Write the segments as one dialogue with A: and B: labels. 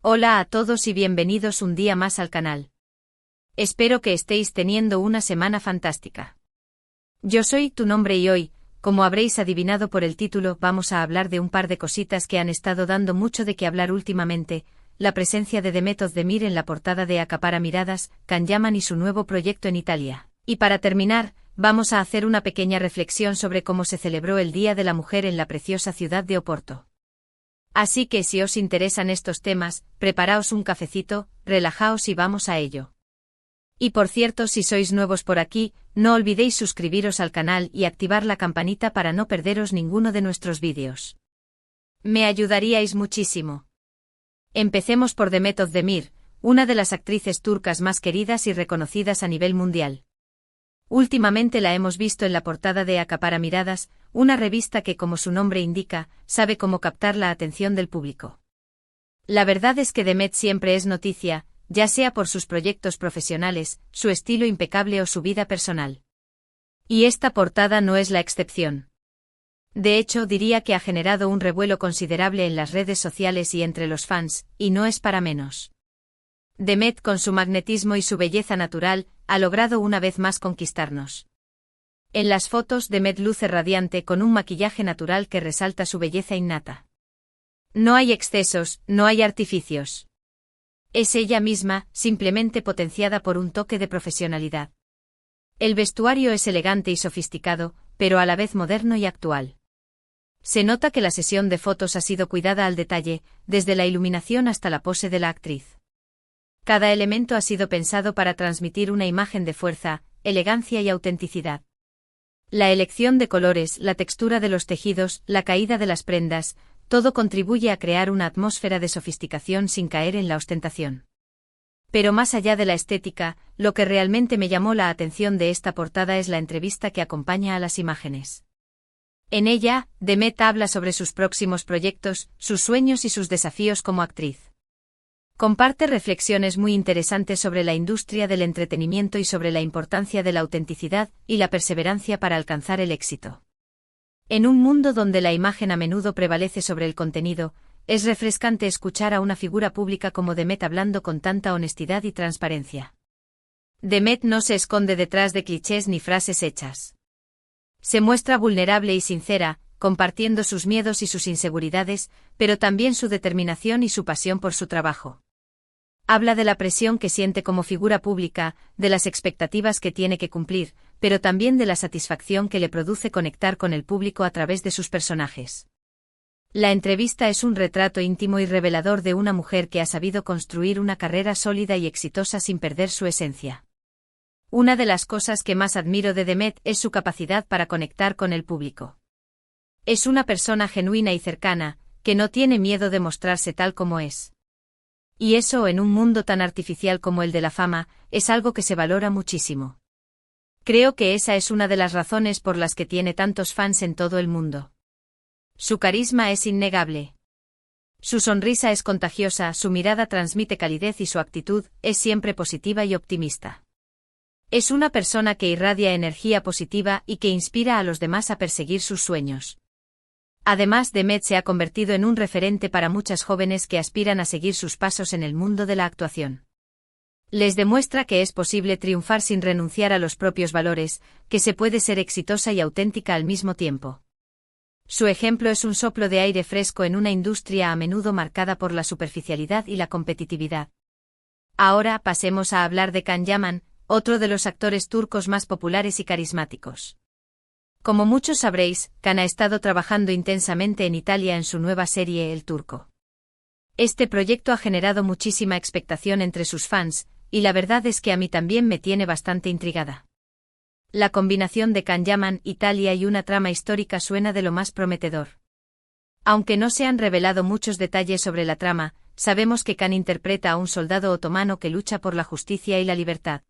A: Hola a todos y bienvenidos un día más al canal. Espero que estéis teniendo una semana fantástica. Yo soy Tu Nombre y hoy, como habréis adivinado por el título, vamos a hablar de un par de cositas que han estado dando mucho de qué hablar últimamente: la presencia de Demet Özdemir en la portada de Acapara Miradas, Can Yaman y su nuevo proyecto en Italia. Y para terminar, vamos a hacer una pequeña reflexión sobre cómo se celebró el Día de la Mujer en la preciosa ciudad de Oporto. Así que si os interesan estos temas, preparaos un cafecito, relajaos y vamos a ello. Y por cierto, si sois nuevos por aquí, no olvidéis suscribiros al canal y activar la campanita para no perderos ninguno de nuestros vídeos. Me ayudaríais muchísimo. Empecemos por Demet Özdemir, una de las actrices turcas más queridas y reconocidas a nivel mundial. Últimamente la hemos visto en la portada de Acapara Miradas, una revista que, como su nombre indica, sabe cómo captar la atención del público. La verdad es que Demet siempre es noticia, ya sea por sus proyectos profesionales, su estilo impecable o su vida personal. Y esta portada no es la excepción. De hecho, diría que ha generado un revuelo considerable en las redes sociales y entre los fans, y no es para menos. Demet, con su magnetismo y su belleza natural, ha logrado una vez más conquistarnos. En las fotos, Demet luce radiante con un maquillaje natural que resalta su belleza innata. No hay excesos, no hay artificios. Es ella misma, simplemente potenciada por un toque de profesionalidad. El vestuario es elegante y sofisticado, pero a la vez moderno y actual. Se nota que la sesión de fotos ha sido cuidada al detalle, desde la iluminación hasta la pose de la actriz. Cada elemento ha sido pensado para transmitir una imagen de fuerza, elegancia y autenticidad. La elección de colores, la textura de los tejidos, la caída de las prendas, todo contribuye a crear una atmósfera de sofisticación sin caer en la ostentación. Pero más allá de la estética, lo que realmente me llamó la atención de esta portada es la entrevista que acompaña a las imágenes. En ella, Demet habla sobre sus próximos proyectos, sus sueños y sus desafíos como actriz. Comparte reflexiones muy interesantes sobre la industria del entretenimiento y sobre la importancia de la autenticidad y la perseverancia para alcanzar el éxito. En un mundo donde la imagen a menudo prevalece sobre el contenido, es refrescante escuchar a una figura pública como Demet hablando con tanta honestidad y transparencia. Demet no se esconde detrás de clichés ni frases hechas. Se muestra vulnerable y sincera, compartiendo sus miedos y sus inseguridades, pero también su determinación y su pasión por su trabajo. Habla de la presión que siente como figura pública, de las expectativas que tiene que cumplir, pero también de la satisfacción que le produce conectar con el público a través de sus personajes. La entrevista es un retrato íntimo y revelador de una mujer que ha sabido construir una carrera sólida y exitosa sin perder su esencia. Una de las cosas que más admiro de Demet es su capacidad para conectar con el público. Es una persona genuina y cercana, que no tiene miedo de mostrarse tal como es. Y eso, en un mundo tan artificial como el de la fama, es algo que se valora muchísimo. Creo que esa es una de las razones por las que tiene tantos fans en todo el mundo. Su carisma es innegable. Su sonrisa es contagiosa, su mirada transmite calidez y su actitud es siempre positiva y optimista. Es una persona que irradia energía positiva y que inspira a los demás a perseguir sus sueños. Además, Demet se ha convertido en un referente para muchas jóvenes que aspiran a seguir sus pasos en el mundo de la actuación. Les demuestra que es posible triunfar sin renunciar a los propios valores, que se puede ser exitosa y auténtica al mismo tiempo. Su ejemplo es un soplo de aire fresco en una industria a menudo marcada por la superficialidad y la competitividad. Ahora pasemos a hablar de Can Yaman, otro de los actores turcos más populares y carismáticos. Como muchos sabréis, Can ha estado trabajando intensamente en Italia en su nueva serie El Turco. Este proyecto ha generado muchísima expectación entre sus fans, y la verdad es que a mí también me tiene bastante intrigada. La combinación de Can Yaman, Italia y una trama histórica suena de lo más prometedor. Aunque no se han revelado muchos detalles sobre la trama, sabemos que Can interpreta a un soldado otomano que lucha por la justicia y la libertad.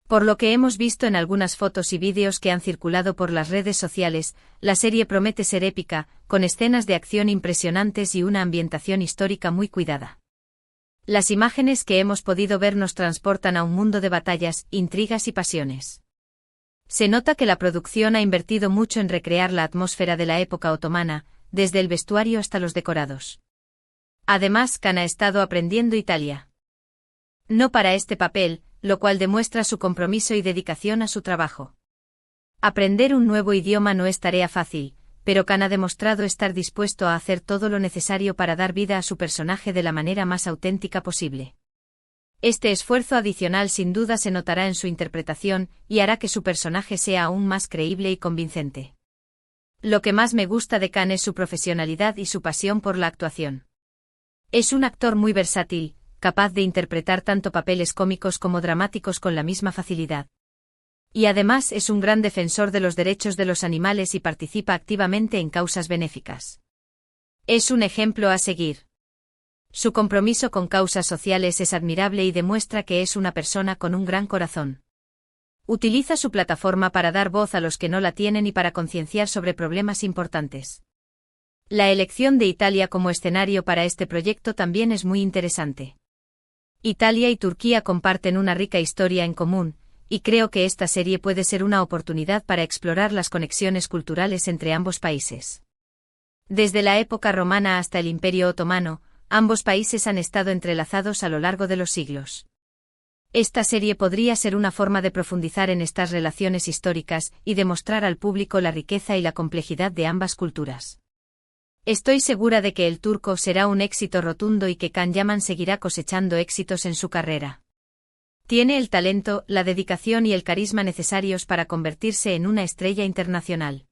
A: Por lo que hemos visto en algunas fotos y vídeos que han circulado por las redes sociales, la serie promete ser épica, con escenas de acción impresionantes y una ambientación histórica muy cuidada. Las imágenes que hemos podido ver nos transportan a un mundo de batallas, intrigas y pasiones. Se nota que la producción ha invertido mucho en recrear la atmósfera de la época otomana, desde el vestuario hasta los decorados. Además, Khan ha estado aprendiendo Italia. No para este papel, lo cual demuestra su compromiso y dedicación a su trabajo. Aprender un nuevo idioma no es tarea fácil, pero Khan ha demostrado estar dispuesto a hacer todo lo necesario para dar vida a su personaje de la manera más auténtica posible. Este esfuerzo adicional sin duda se notará en su interpretación y hará que su personaje sea aún más creíble y convincente. Lo que más me gusta de Khan es su profesionalidad y su pasión por la actuación. Es un actor muy versátil, capaz de interpretar tanto papeles cómicos como dramáticos con la misma facilidad. Y además es un gran defensor de los derechos de los animales y participa activamente en causas benéficas. Es un ejemplo a seguir. Su compromiso con causas sociales es admirable y demuestra que es una persona con un gran corazón. Utiliza su plataforma para dar voz a los que no la tienen y para concienciar sobre problemas importantes. La elección de Italia como escenario para este proyecto también es muy interesante. Italia y Turquía comparten una rica historia en común, y creo que esta serie puede ser una oportunidad para explorar las conexiones culturales entre ambos países. Desde la época romana hasta el Imperio Otomano, ambos países han estado entrelazados a lo largo de los siglos. Esta serie podría ser una forma de profundizar en estas relaciones históricas y demostrar al público la riqueza y la complejidad de ambas culturas. Estoy segura de que el turco será un éxito rotundo y que Can Yaman seguirá cosechando éxitos en su carrera. Tiene el talento, la dedicación y el carisma necesarios para convertirse en una estrella internacional.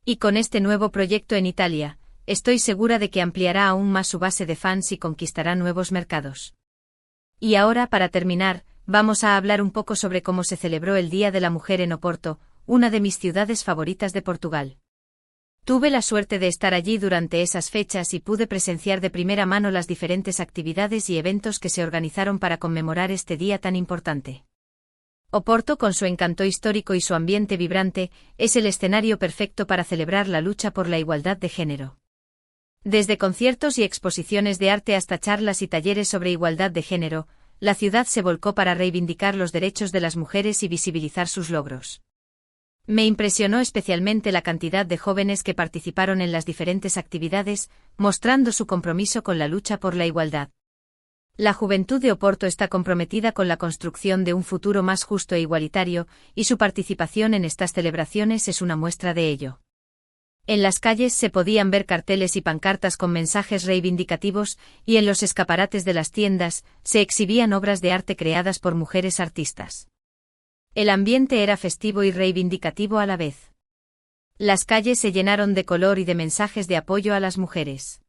A: Y con este nuevo proyecto en Italia, estoy segura de que ampliará aún más su base de fans y conquistará nuevos mercados. Y ahora, para terminar, vamos a hablar un poco sobre cómo se celebró el Día de la Mujer en Oporto, una de mis ciudades favoritas de Portugal. Tuve la suerte de estar allí durante esas fechas y pude presenciar de primera mano las diferentes actividades y eventos que se organizaron para conmemorar este día tan importante. Oporto, con su encanto histórico y su ambiente vibrante, es el escenario perfecto para celebrar la lucha por la igualdad de género. Desde conciertos y exposiciones de arte hasta charlas y talleres sobre igualdad de género, la ciudad se volcó para reivindicar los derechos de las mujeres y visibilizar sus logros. Me impresionó especialmente la cantidad de jóvenes que participaron en las diferentes actividades, mostrando su compromiso con la lucha por la igualdad. La juventud de Oporto está comprometida con la construcción de un futuro más justo e igualitario, y su participación en estas celebraciones es una muestra de ello. En las calles se podían ver carteles y pancartas con mensajes reivindicativos, y en los escaparates de las tiendas se exhibían obras de arte creadas por mujeres artistas. El ambiente era festivo y reivindicativo a la vez. Las calles se llenaron de color y de mensajes de apoyo a las mujeres.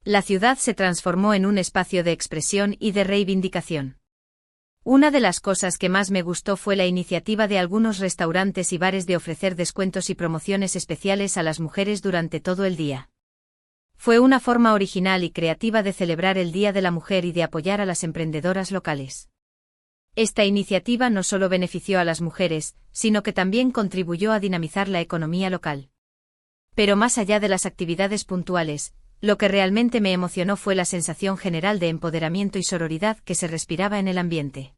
A: La ciudad se transformó en un espacio de expresión y de reivindicación. Una de las cosas que más me gustó fue la iniciativa de algunos restaurantes y bares de ofrecer descuentos y promociones especiales a las mujeres durante todo el día. Fue una forma original y creativa de celebrar el Día de la Mujer y de apoyar a las emprendedoras locales. Esta iniciativa no solo benefició a las mujeres, sino que también contribuyó a dinamizar la economía local. Pero más allá de las actividades puntuales, lo que realmente me emocionó fue la sensación general de empoderamiento y sororidad que se respiraba en el ambiente.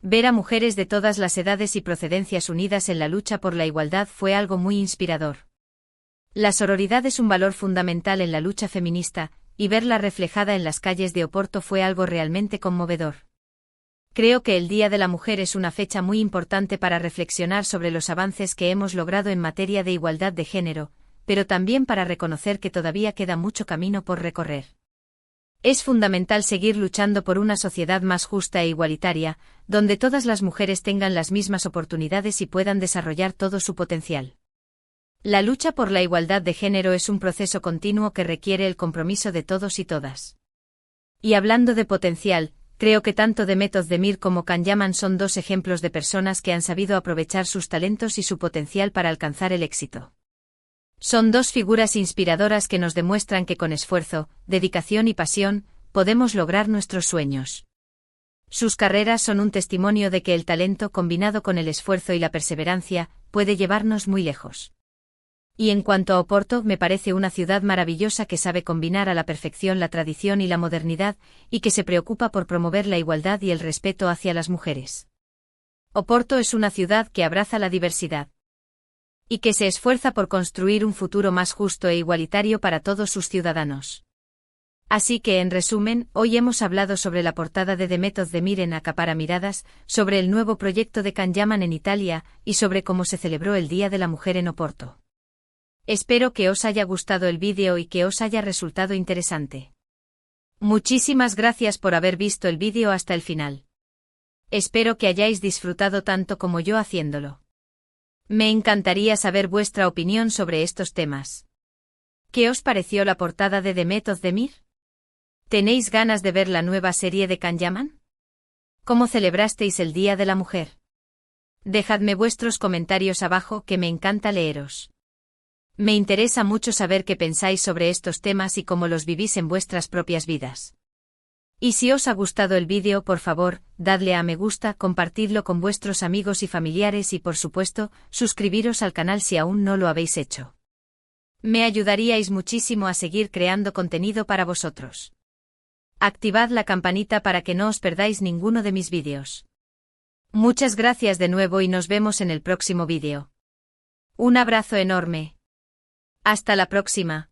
A: Ver a mujeres de todas las edades y procedencias unidas en la lucha por la igualdad fue algo muy inspirador. La sororidad es un valor fundamental en la lucha feminista, y verla reflejada en las calles de Oporto fue algo realmente conmovedor. Creo que el Día de la Mujer es una fecha muy importante para reflexionar sobre los avances que hemos logrado en materia de igualdad de género, pero también para reconocer que todavía queda mucho camino por recorrer. Es fundamental seguir luchando por una sociedad más justa e igualitaria, donde todas las mujeres tengan las mismas oportunidades y puedan desarrollar todo su potencial. La lucha por la igualdad de género es un proceso continuo que requiere el compromiso de todos y todas. Y hablando de potencial, creo que tanto Demet Özdemir como Can Yaman son dos ejemplos de personas que han sabido aprovechar sus talentos y su potencial para alcanzar el éxito. Son dos figuras inspiradoras que nos demuestran que con esfuerzo, dedicación y pasión, podemos lograr nuestros sueños. Sus carreras son un testimonio de que el talento combinado con el esfuerzo y la perseverancia puede llevarnos muy lejos. Y en cuanto a Oporto, me parece una ciudad maravillosa que sabe combinar a la perfección la tradición y la modernidad, y que se preocupa por promover la igualdad y el respeto hacia las mujeres. Oporto es una ciudad que abraza la diversidad. Y que se esfuerza por construir un futuro más justo e igualitario para todos sus ciudadanos. Así que en resumen, hoy hemos hablado sobre la portada de The Method de Miren Acapara Miradas, sobre el nuevo proyecto de Can Yaman en Italia, y sobre cómo se celebró el Día de la Mujer en Oporto. Espero que os haya gustado el vídeo y que os haya resultado interesante. Muchísimas gracias por haber visto el vídeo hasta el final. Espero que hayáis disfrutado tanto como yo haciéndolo. Me encantaría saber vuestra opinión sobre estos temas. ¿Qué os pareció la portada de The Method de Mir? ¿Tenéis ganas de ver la nueva serie de Can Yaman? ¿Cómo celebrasteis el Día de la Mujer? Dejadme vuestros comentarios abajo, que me encanta leeros. Me interesa mucho saber qué pensáis sobre estos temas y cómo los vivís en vuestras propias vidas. Y si os ha gustado el vídeo, por favor, dadle a me gusta, compartidlo con vuestros amigos y familiares y por supuesto, suscribiros al canal si aún no lo habéis hecho. Me ayudaríais muchísimo a seguir creando contenido para vosotros. Activad la campanita para que no os perdáis ninguno de mis vídeos. Muchas gracias de nuevo y nos vemos en el próximo vídeo. Un abrazo enorme. Hasta la próxima.